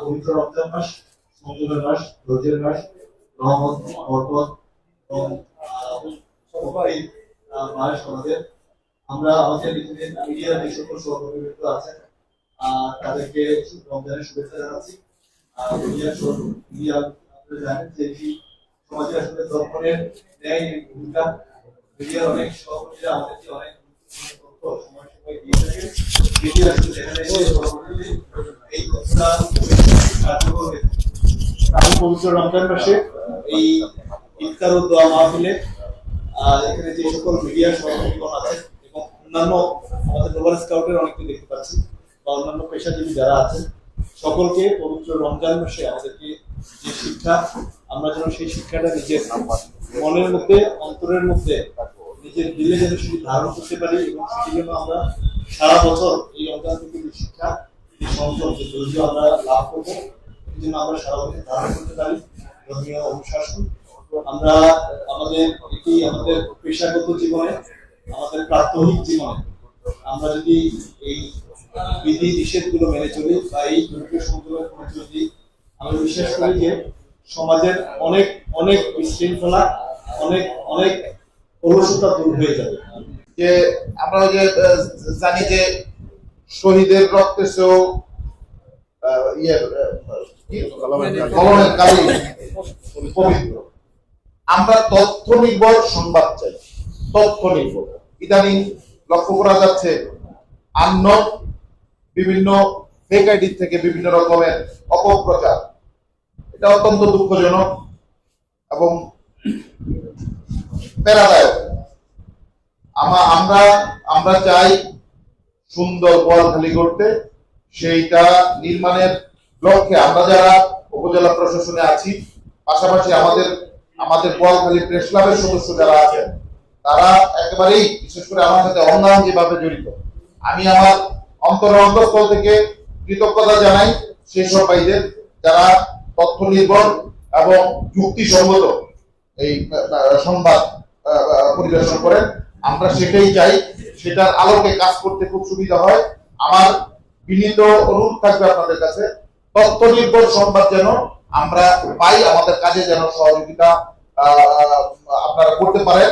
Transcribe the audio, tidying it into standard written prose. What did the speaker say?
পবিত্র রমজান মাস, সংযমের মাস, ধৈর্যের মাস, রহমত, বরকত এবং সবাই মাস আমাদের। আমরা আমাদের মিডিয়ার যে সকল সহকর্মীবৃন্দ আছেন তাদেরকে রমজানের শুভেচ্ছা জানাচ্ছি। মিডিয়া আপনারা জানেন যে সমাজে আসলে দর্পণের ন্যায় ভূমিকা। মিডিয়ার অনেক সহকর্মীরা আমাদেরকে অনেক তথ্য সময় সময় দিয়ে থাকে। মিডিয়া আসলে এখানে এই তথ্যটা কার্যকর হয়ে থাকে। আমি পবিত্র রমজান মাসে এই ইফতার ও দোয়া মাহফিলে এখানে যে সকল মিডিয়া সহকর্মীগণ আছেন এবং অন্যান্য আমাদের গ্লোবাল স্কাউটের অনেককে দেখতে পাচ্ছি বা অন্যান্য পেশাজীবী যারা আছেন, সকলকে পবিত্র রমজান মাসে আমাদেরকে যে শিক্ষা, আমরা যেন সেই শিক্ষাটা নিজের মনের মধ্যে, অন্তরের মধ্যে, নিজের দিলে যেন সেটি ধারণ করতে পারি এবং সেটি যেন আমরা সারা বছর এই রমজান থেকে যে শিক্ষা, যে সংযম, যে ধৈর্য আমরা লাভ করবো, এই জন্য আমরা সারা বছর ধারণ করতে পারি ধর্মীয় অনুশাসন। আমরা আমাদের পেশাগত জীবনে, আমাদের প্রাত্যহিক জীবনে আমরা যদি এই বিধি নিষেধ গুলো মেনে চলি বা এই ধর্মীয় সংযমের মেনে চলি, আমি বিশ্বাস করি যে সমাজের অনেক অনেক বিশৃঙ্খলা, অনেক অনেক অলসতা দূর হয়ে যাবে। যে আমরা যে জানি যে শহীদের রক্তে সেও পবিত্র। আমরা তথ্য নির্ভর সংবাদ চাই, তথ্য নির্ভর। ইদানিং লক্ষ্য করা যাচ্ছে বিভিন্ন ফেক আইডি থেকে বিভিন্ন রকমের অপপ্রচার। এটা অত্যন্ত দুঃখজনক এবং প্রেরণাদায়ক। আমরা চাই সুন্দর বোয়ালখালী করতে, সেইটা নির্মাণের লক্ষ্যে আমরা যারা উপজেলা প্রশাসনে আছি, পাশাপাশি আমাদের বোয়ালখালী প্রেস ক্লাবের সদস্য যারা আছেন, তারা একেবারেই বিশেষ করে আমার সাথে অঙ্গাঙ্গি যেভাবে জড়িত। আমি আমার অন্তরস্থল থেকে কৃতজ্ঞতা জানাই সেই সব ভাইদের যারা তথ্য নির্ভর এবং যুক্তিসঙ্গত এই সংবাদ পরিবেশন করেন। আমরা সেটাই চাই, সেটার আলোকে কাজ করতে খুব সুবিধা হয়। আমার বিনীত অনুরোধ থাকবে আপনাদের কাছে, তথ্য নির্ভর সংবাদ যেন আমরা পাই, আমাদের কাজে যেন সহযোগিতা আপনারা করতে পারেন।